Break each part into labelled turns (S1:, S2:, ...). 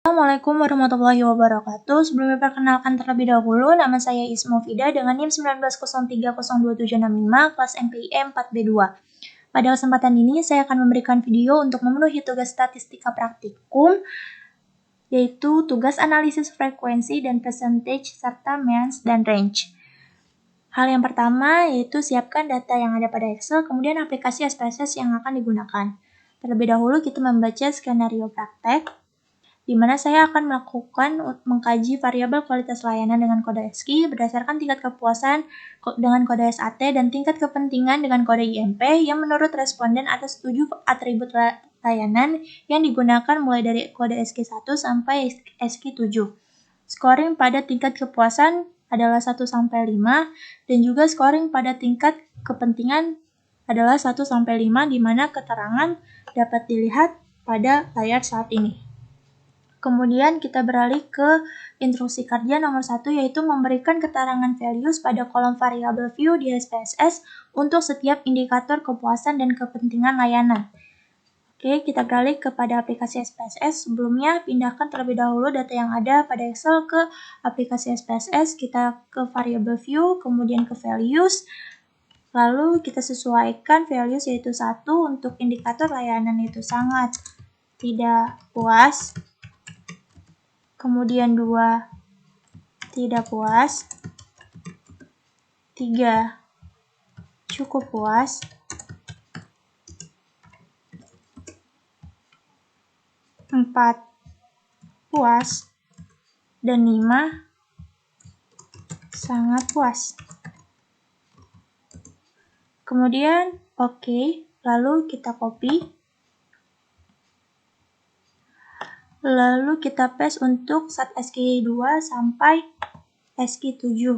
S1: Assalamualaikum warahmatullahi wabarakatuh. Sebelumnya perkenalkan terlebih dahulu, nama saya Ismofida dengan NIM 19030275 kelas MPIM 4B2. Pada kesempatan ini, saya akan memberikan video untuk memenuhi tugas statistika praktikum, yaitu tugas analisis frekuensi dan percentage serta means dan range. Hal yang pertama yaitu siapkan data yang ada pada Excel, kemudian aplikasi SPSS yang akan digunakan. Terlebih dahulu kita membaca skenario praktek, di mana saya akan mengkaji variabel kualitas layanan dengan kode ASCII berdasarkan tingkat kepuasan dengan kode SAT dan tingkat kepentingan dengan kode IMP yang menurut responden atas 7 atribut layanan yang digunakan mulai dari kode ASCII 1 sampai ASCII 7. Scoring pada tingkat kepuasan adalah 1 sampai 5 dan juga scoring pada tingkat kepentingan adalah 1 sampai 5 di mana keterangan dapat dilihat pada layar saat ini. Kemudian kita beralih ke instruksi kerja nomor 1 yaitu memberikan keterangan values pada kolom variabel view di SPSS untuk setiap indikator kepuasan dan kepentingan layanan. Oke, kita beralih kepada aplikasi SPSS. Sebelumnya, pindahkan terlebih dahulu data yang ada pada Excel ke aplikasi SPSS. Kita ke variabel view, kemudian ke values. Lalu kita sesuaikan values yaitu 1 untuk indikator layanan itu sangat tidak puas. Kemudian 2, tidak puas. 3, cukup puas. 4, puas. Dan 5, sangat puas. Kemudian, oke, lalu kita copy. Lalu kita paste untuk sat ASCII 2 sampai ASCII 7.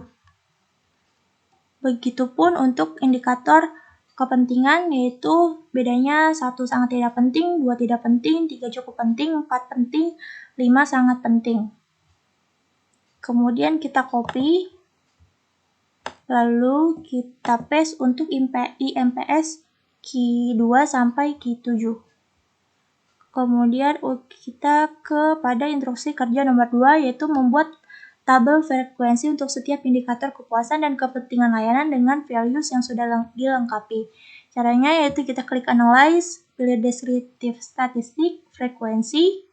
S1: Begitupun untuk indikator kepentingan, yaitu bedanya 1 sangat tidak penting, 2 tidak penting, 3 cukup penting, 4 penting, 5 sangat penting. Kemudian kita copy, lalu kita paste untuk IMPS Q2 sampai Q7. Kemudian kita kepada instruksi kerja nomor 2 yaitu membuat tabel frekuensi untuk setiap indikator kepuasan dan kepentingan layanan dengan values yang sudah dilengkapi. Caranya yaitu kita klik analyze, pilih descriptive statistik, frekuensi,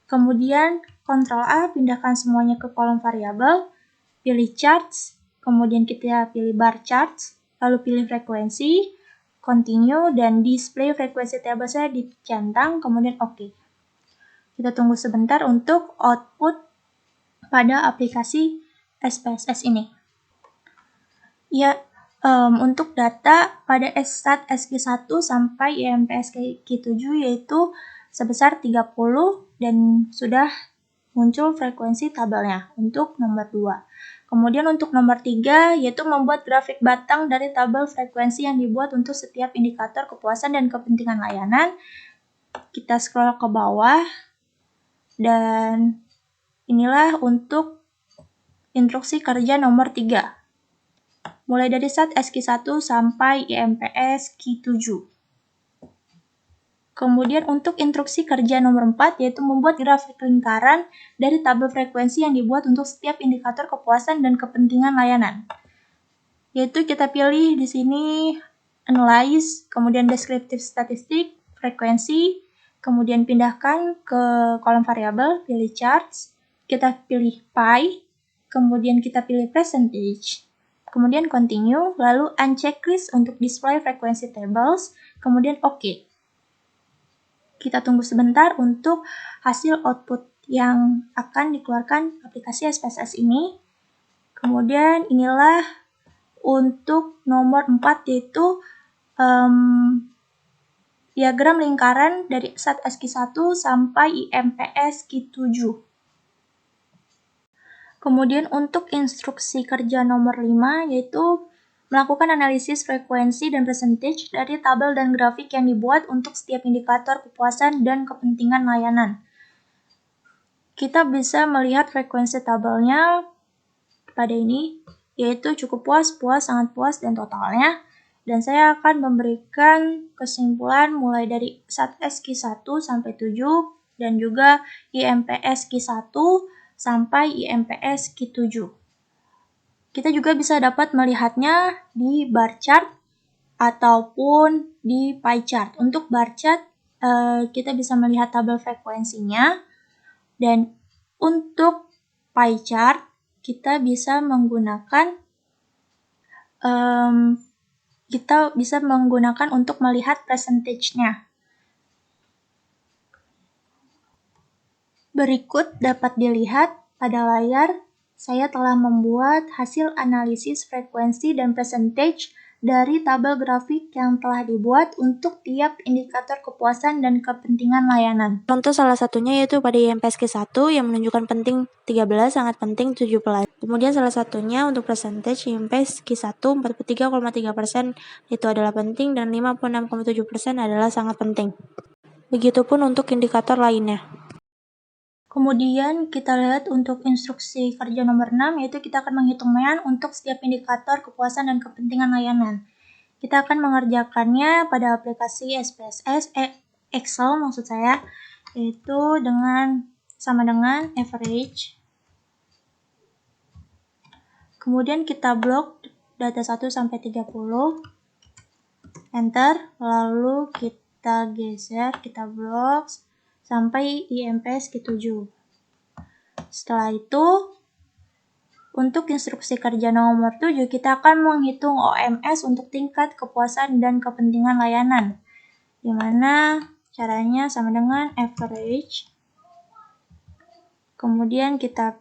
S1: kemudian Ctrl A pindahkan semuanya ke kolom variabel, pilih charts, kemudian kita pilih bar charts, lalu pilih frekuensi, continue, dan display frekuensi table saya dicentang, kemudian oke. Kita tunggu sebentar untuk output pada aplikasi SPSS ini. Ya, untuk data pada sat ASCII 1 sampai IMPS Q7 yaitu sebesar 30 dan sudah muncul frekuensi tabelnya untuk nomor 2. Kemudian untuk nomor 3 yaitu membuat grafik batang dari tabel frekuensi yang dibuat untuk setiap indikator kepuasan dan kepentingan layanan. Kita scroll ke bawah dan inilah untuk instruksi kerja nomor 3. Mulai dari sat ASCII 1 sampai IMPS Q7. Kemudian untuk instruksi kerja nomor 4 yaitu membuat grafik lingkaran dari tabel frekuensi yang dibuat untuk setiap indikator kepuasan dan kepentingan layanan. Yaitu kita pilih di sini analyze, kemudian descriptive statistik, frekuensi, kemudian pindahkan ke kolom variabel, pilih charts, kita pilih pie, kemudian kita pilih percentage, kemudian continue, lalu uncheck list untuk display frekuensi tables, kemudian oke. Kita tunggu sebentar untuk hasil output yang akan dikeluarkan aplikasi SPSS ini. Kemudian inilah untuk nomor 4 yaitu diagram lingkaran dari sat ASCII 1 sampai IMPS Q7. Kemudian untuk instruksi kerja nomor 5 yaitu melakukan analisis frekuensi dan percentage dari tabel dan grafik yang dibuat untuk setiap indikator kepuasan dan kepentingan layanan. Kita bisa melihat frekuensi tabelnya pada ini, yaitu cukup puas, puas, sangat puas, dan totalnya. Dan saya akan memberikan kesimpulan mulai dari sat ASCII 1 sampai 7 dan juga IMPS Q1 sampai IMPS Q7. Kita juga bisa dapat melihatnya di bar chart ataupun di pie chart. Untuk bar chart, kita bisa melihat tabel frekuensinya, dan untuk pie chart, kita bisa menggunakan untuk melihat percentage-nya. Berikut dapat dilihat pada layar, saya telah membuat hasil analisis frekuensi dan percentage dari tabel grafik yang telah dibuat untuk tiap indikator kepuasan dan kepentingan layanan.
S2: Contoh salah satunya yaitu pada IMPS Q1 yang menunjukkan penting 13, sangat penting 17. Kemudian salah satunya untuk percentage IMPS Q1 43,3% itu adalah penting dan 56,7% adalah sangat penting. Begitupun untuk indikator lainnya.
S1: Kemudian kita lihat untuk instruksi kerja nomor 6, yaitu kita akan menghitung mean untuk setiap indikator kepuasan dan kepentingan layanan. Kita akan mengerjakannya pada aplikasi SPSS, Excel maksud saya, yaitu sama dengan average. Kemudian kita blok data 1 sampai 30, enter, lalu kita geser, kita blok sampai IMPS Q7. Setelah itu, untuk instruksi kerja nomor 7, kita akan menghitung OMS untuk tingkat kepuasan dan kepentingan layanan. Di mana caranya sama dengan average. Kemudian kita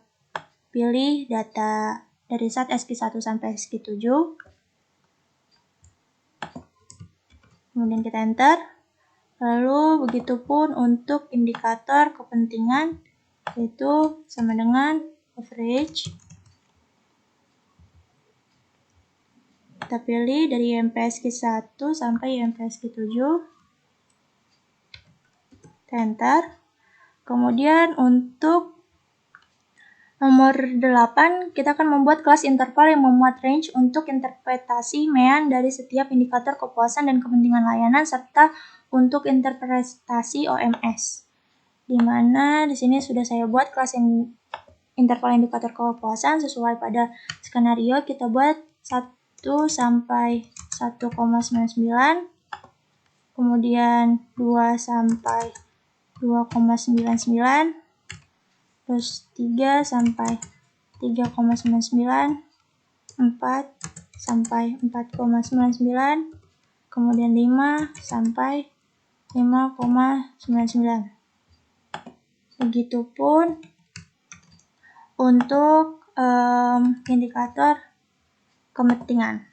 S1: pilih data dari saat SQ1 sampai SQ7. Kemudian kita enter. Lalu begitupun untuk indikator kepentingan, yaitu sama dengan average. Kita pilih dari IMPS Q1 sampai IMPS Q7. Kita enter. Kemudian untuk nomor 8, kita akan membuat kelas interval yang memuat range untuk interpretasi mean dari setiap indikator kepuasan dan kepentingan layanan serta untuk interpretasi OMS. Di mana di sini sudah saya buat kelas interval indikator kepuasan sesuai pada skenario. Kita buat 1 sampai 1,99, kemudian 2 sampai 2,99, terus 3 sampai 3,99, 4 sampai 4,99, kemudian 5 sampai 5,99. Begitupun untuk indikator kepentingan.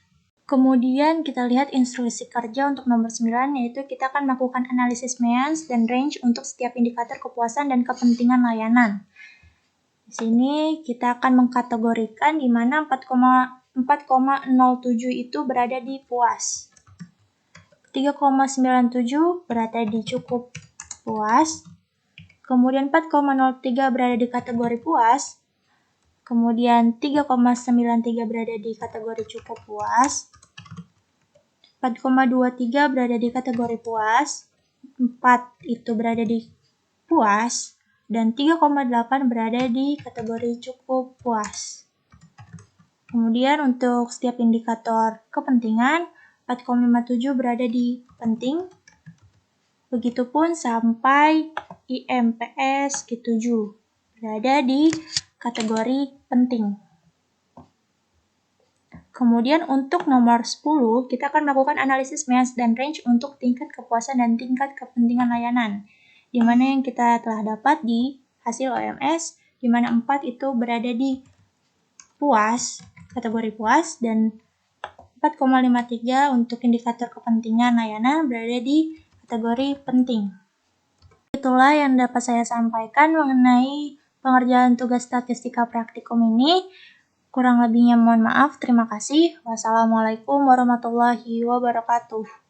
S1: Kemudian kita lihat instruksi kerja untuk nomor 9, yaitu kita akan melakukan analisis means dan range untuk setiap indikator kepuasan dan kepentingan layanan. Di sini kita akan mengkategorikan di mana 4,07 itu berada di puas. 3,97 berada di cukup puas. Kemudian 4,03 berada di kategori puas. Kemudian 3,93 berada di kategori cukup puas. 4,23 berada di kategori puas. 4 itu berada di puas. Dan 3,8 berada di kategori cukup puas. Kemudian untuk setiap indikator kepentingan, 4,57 berada di penting. Begitupun sampai IMPS Q7 berada di kategori penting. Kemudian untuk nomor 10, kita akan melakukan analisis means dan range untuk tingkat kepuasan dan tingkat kepentingan layanan. Di mana yang kita telah dapat di hasil OMS, di mana 4 itu berada di puas, kategori puas, dan 4,53 untuk indikator kepentingan layanan berada di kategori penting. Itulah yang dapat saya sampaikan mengenai pengerjaan tugas statistika praktikum ini. Kurang lebihnya mohon maaf. Terima kasih. Wassalamualaikum warahmatullahi wabarakatuh.